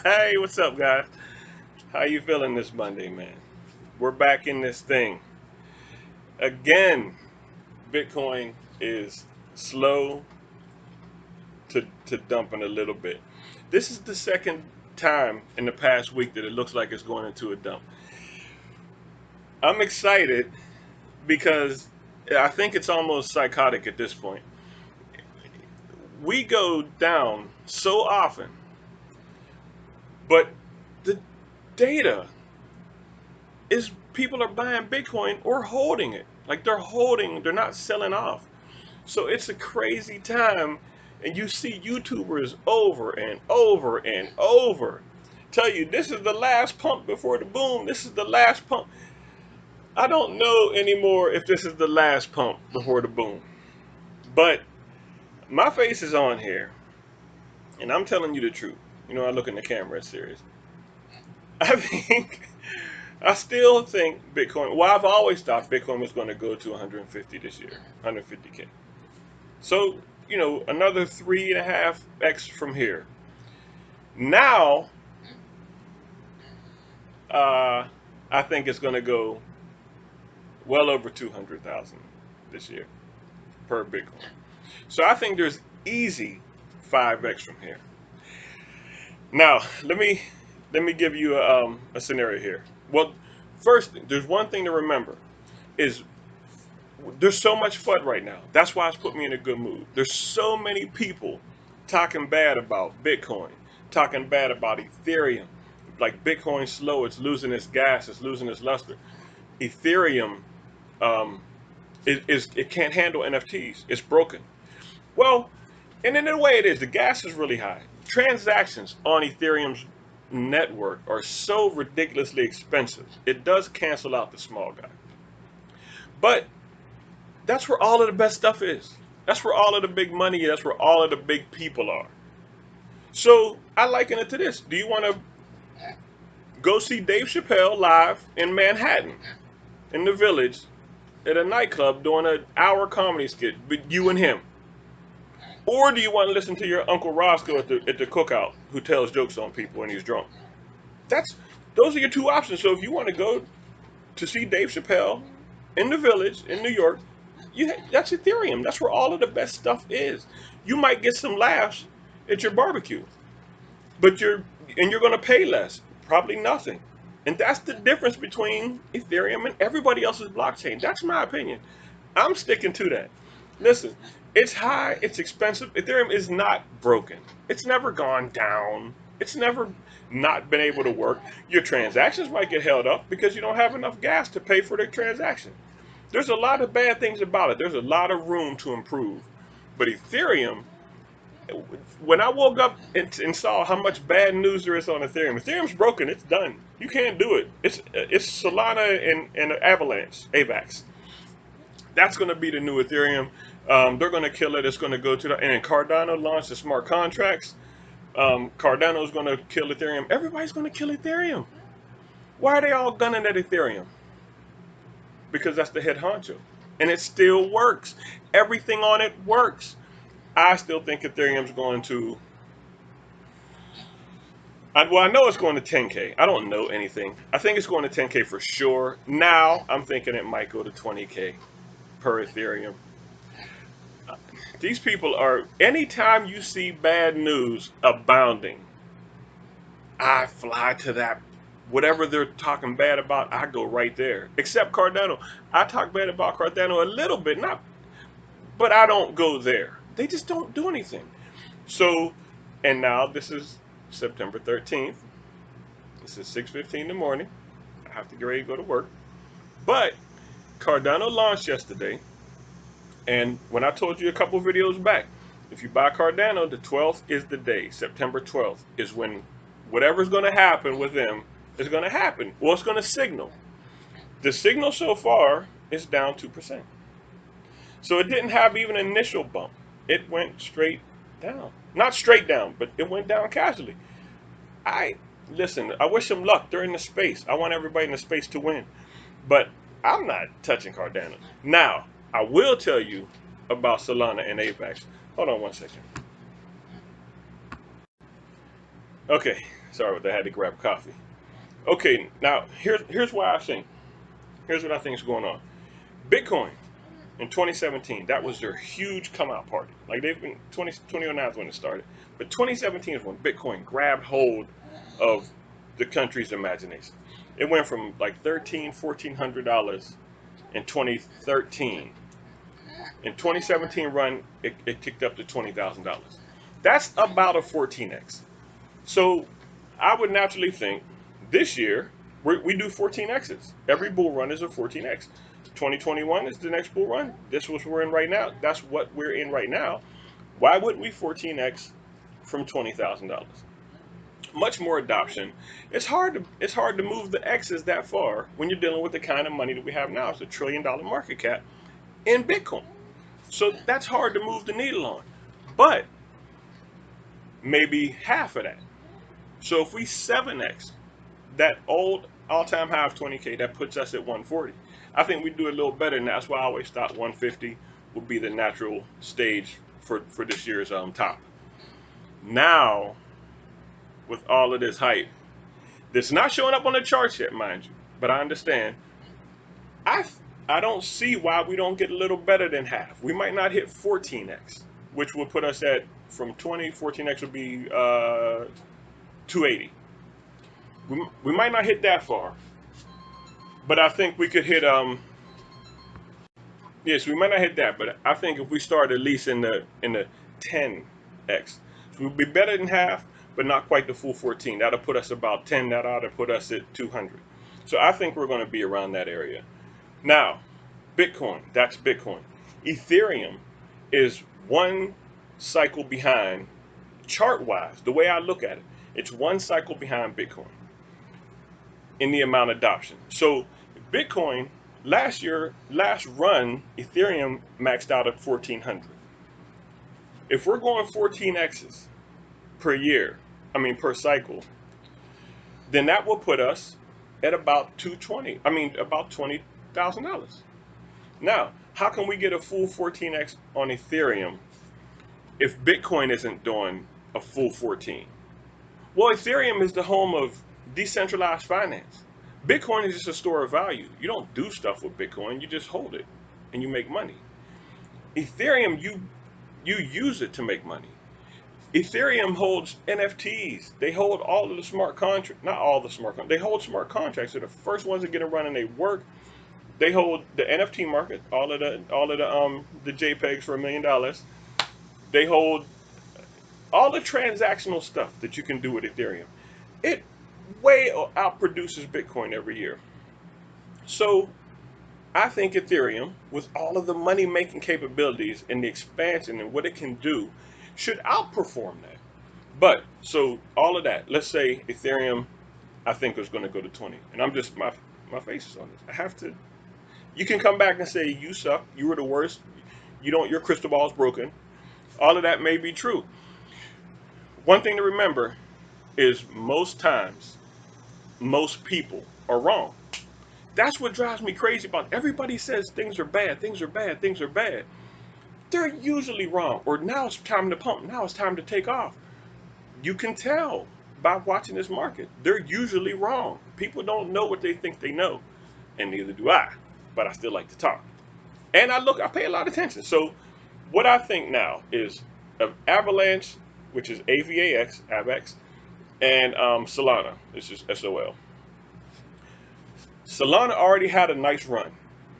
Hey, what's up, guys? How you feeling this Monday, man? We're back in this thing again. Bitcoin is slow to dumping a little bit. This is the second time in the past week that it looks like it's going into a dump. I'm excited because I think it's almost psychotic at this point. We go down so often, but the data is people are buying Bitcoin or holding it. Like they're holding, they're not selling off. So it's a crazy time. And you see YouTubers over and over and over tell you this is the last pump before the boom. This is the last pump. I don't know anymore if this is the last pump before the boom. But my face is on here and I'm telling you the truth. You know, I look in the camera, it's serious. I think I still think Bitcoin. Well, I've always thought Bitcoin was going to go to 150 this year, 150K. So another 3.5x from here. Now, uh, I think it's going to go well over 200,000 this year per Bitcoin. So I think there's easy 5x from here. Now, let me give you a scenario here. Well, first, there's one thing to remember is there's so much FUD right now. That's why it's put me in a good mood. There's so many people talking bad about Bitcoin, talking bad about Ethereum. Like Bitcoin's slow, it's losing its gas, it's losing its luster. Ethereum um, it can't handle NFTs. It's broken. Well, and in a way it is. The gas is really high. Transactions on Ethereum's network are so ridiculously expensive. It does cancel out the small guy. But that's where all of the best stuff is. That's where all of the big money is. That's where all of the big people are. So I liken it to this. Do you want to go see Dave Chappelle live in Manhattan, in the Village, at a nightclub doing an hour comedy skit, with you and him? Or do you want to listen to your Uncle Roscoe at the cookout who tells jokes on people when he's drunk? That's those are your two options. So if you want to go to see Dave Chappelle in the Village in New York, that's Ethereum. That's where all of the best stuff is. You might get some laughs at your barbecue, but you're going to pay less, probably nothing. And that's the difference between Ethereum and everybody else's blockchain. That's my opinion. I'm sticking to that. Listen, it's high, it's expensive. Ethereum is not broken. It's never gone down. It's never not been able to work. Your transactions might get held up because you don't have enough gas to pay for the transaction. There's a lot of bad things about it. There's a lot of room to improve. But Ethereum, when I woke up and saw how much bad news there is on Ethereum, Ethereum's broken. It's done. You can't do it. It's Solana and Avalanche, AVAX. That's going to be the new Ethereum. They're going to kill it. It's going to go to the and Cardano launched the smart contracts. Cardano is going to kill Ethereum. Everybody's going to kill Ethereum. Why are they all gunning at Ethereum? Because that's the head honcho, and it still works. Everything on it works. I still think Ethereum's going to. Well, I know it's going to 10K. I don't know anything. I think it's going to 10K for sure. Now I'm thinking it might go to 20K per Ethereum. These people are. Anytime you see bad news abounding, I fly to that. Whatever they're talking bad about, I go right there. Except Cardano. I talk bad about Cardano a little bit, not, but I don't go there. They just don't do anything. So, and now this is September 13th. This is 6:15 in the morning. I have to get ready to go to work. But Cardano launched yesterday, and when I told you a couple videos back, if you buy Cardano, the 12th is the day. September 12th is when whatever's going to happen with them is going to happen. Well, it's going to signal. The signal so far is down 2%. So it didn't have even an initial bump. It went straight down. Not straight down, but it went down casually. I listen, I wish them luck. They're in the space. I want everybody in the space to win. But I'm not touching Cardano. Now, I will tell you about Solana and AVAX. Hold on one second. Okay, sorry, but I had to grab coffee. Okay, now here's why I think. Here's what I think is going on. Bitcoin in 2017, that was their huge come out party. Like they've been 2009 is when it started, but 2017 is when Bitcoin grabbed hold of the country's imagination. It went from like $1,300-$1,400 in 2013. In 2017 run, it kicked up to $20,000. That's about a 14x. So I would naturally think this year we do 14x's. Every bull run is a 14x. 2021 is the next bull run. This was we're in right now. That's what we're in right now. Why would we 14x from $20,000? Much more adoption. It's hard to move the x's that far when you're dealing with the kind of money that we have now. It's $1 trillion market cap in Bitcoin. So that's hard to move the needle on. But maybe half of that. So if we 7x that old all-time high of 20K, that puts us at 140. I think we do a little better, and that's why I always thought 150 would be the natural stage for this year's top. Now, with all of this hype, that's not showing up on the charts yet, mind you, but I understand. I I don't see why we don't get a little better than half. We might not hit 14x, which would put us at from 20. 14x would be 280. We might not hit that far, but I think we could hit yes, we might not hit that, but I think if we start at least in the 10x, so we'll be better than half, but not quite the full 14. That'll put us about 10. That ought to put us at 200. So I think we're going to be around that area. Now, Bitcoin, that's Bitcoin. Ethereum is one cycle behind chart wise. The way I look at it, it's one cycle behind Bitcoin in the amount of adoption. So Bitcoin last year, last run, Ethereum maxed out at 1400. If we're going 14x's per year, I mean per cycle, then that will put us at about 220. I mean about $20,000. Now, how can we get a full 14x on Ethereum if Bitcoin isn't doing a full 14? Well, Ethereum is the home of decentralized finance. Bitcoin is just a store of value. You don't do stuff with Bitcoin, you just hold it and you make money. Ethereum, you use it to make money. Ethereum holds NFTs. They hold all of the smart contracts, not all the smart contracts. They hold smart contracts. They're the first ones to get them running. They work. They hold the NFT market, all of the JPEGs for $1 million. They hold all the transactional stuff that you can do with Ethereum. It way outproduces Bitcoin every year. So I think Ethereum, with all of the money making capabilities and the expansion and what it can do, should outperform that. But so all of that, let's say Ethereum, I think is going to go to 20, and I'm just my face is on this. I have to. You can come back and say you suck, you were the worst, you don't, your crystal ball is broken. All of that may be true. One thing to remember is most times, most people are wrong. That's what drives me crazy about it. Everybody says things are bad, things are bad, things are bad. They're usually wrong. Or now it's time to pump, now it's time to take off. You can tell by watching this market. They're usually wrong. People don't know what they think they know, and neither do I. But I still like to talk. And I pay a lot of attention. So what I think now is of Avalanche, which is AVAX, AVAX, and Solana, this is SOL. Solana already had a nice run,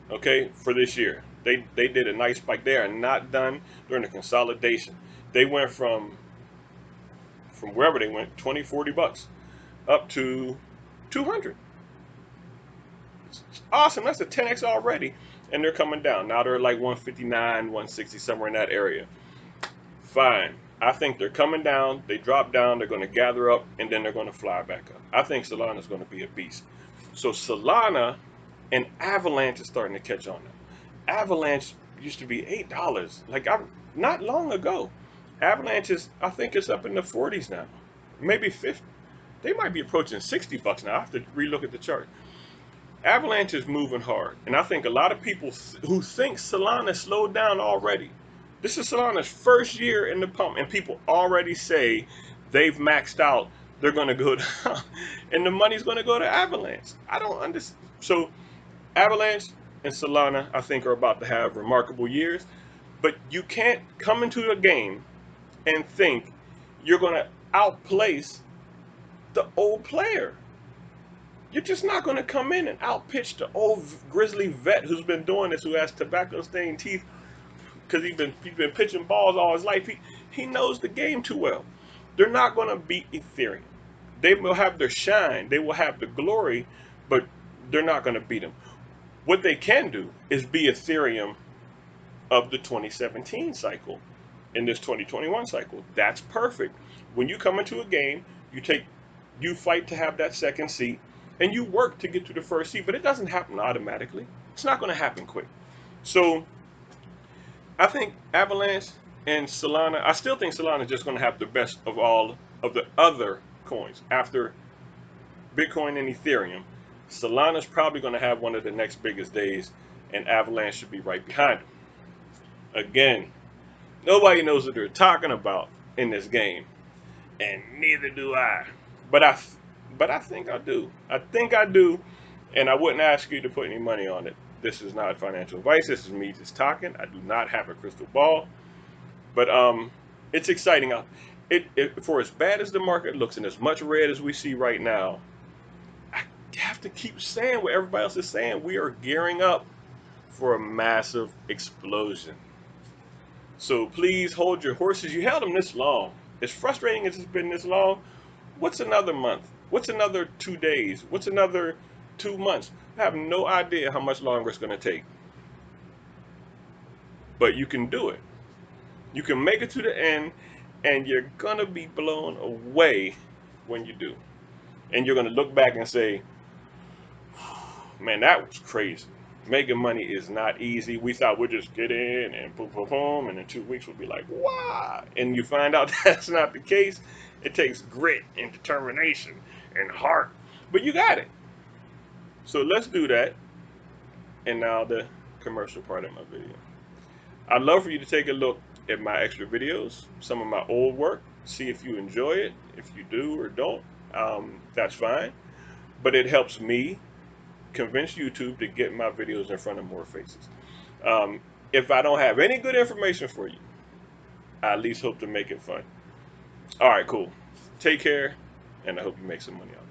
okay, for this year. They did a nice spike. They are not done during the consolidation. They went from wherever they went, 20, $40 up to 200. It's awesome. That's a 10x already. And they're coming down. Now they're like 159, 160, somewhere in that area. Fine. I think they're coming down. They drop down. They're going to gather up, and then they're going to fly back up. I think Solana is going to be a beast. So Solana and Avalanche is starting to catch on now. Avalanche used to be $8, like not long ago. Avalanche is, I think it's up in the 40s now, maybe 50. They might be approaching $60 now. I have to relook at the chart. Avalanche is moving hard, and I think a lot of people who think Solana slowed down already. This is Solana's first year in the pump, and people already say they've maxed out they're going to go down, and the money's going to go to Avalanche. I don't understand. So Avalanche and Solana, I think, are about to have remarkable years. But you can't come into a game and think you're going to outplace the old player. You're just not going to come in and outpitch the old grizzly vet who's been doing this, who has tobacco stained teeth because he's been pitching balls all his life. He knows the game too well. They're not going to beat Ethereum. They will have their shine. They will have the glory, but they're not going to beat them. What they can do is be Ethereum of the 2017 cycle in this 2021 cycle. That's perfect. When you come into a game, you fight to have that second seat, and you work to get to the first seat, but it doesn't happen automatically. It's not going to happen quick. So I think Avalanche and Solana, I still think Solana is just going to have the best of all of the other coins. After Bitcoin and Ethereum, Solana's probably going to have one of the next biggest days, and Avalanche should be right behind them. Again, nobody knows what they're talking about in this game, and neither do I. But I think I do. I think I do, and I wouldn't ask you to put any money on it. This is not financial advice. This is me just talking. I do not have a crystal ball, but it's exciting. For as bad as the market looks and as much red as we see right now, I have to keep saying what everybody else is saying. We are gearing up for a massive explosion. So please hold your horses. You held them this long. As frustrating as it's been this long, what's another month? What's another 2 days? What's another 2 months? I have no idea how much longer it's going to take. But you can do it. You can make it to the end, and you're going to be blown away when you do. And you're going to look back and say, man, that was crazy. Making money is not easy. We thought we'd just get in and boom, boom, boom, and in 2 weeks we'll be like, wow. And you find out that's not the case. It takes grit and determination and heart. But you got it. So let's do that. And now the commercial part of my video. I'd love for you to take a look at my extra videos, some of my old work, see if you enjoy it. If you do or don't, that's fine. But it helps me convince YouTube to get my videos in front of more faces. If I don't have any good information for you, I at least hope to make it fun. All right, cool. Take care, and I hope you make some money off.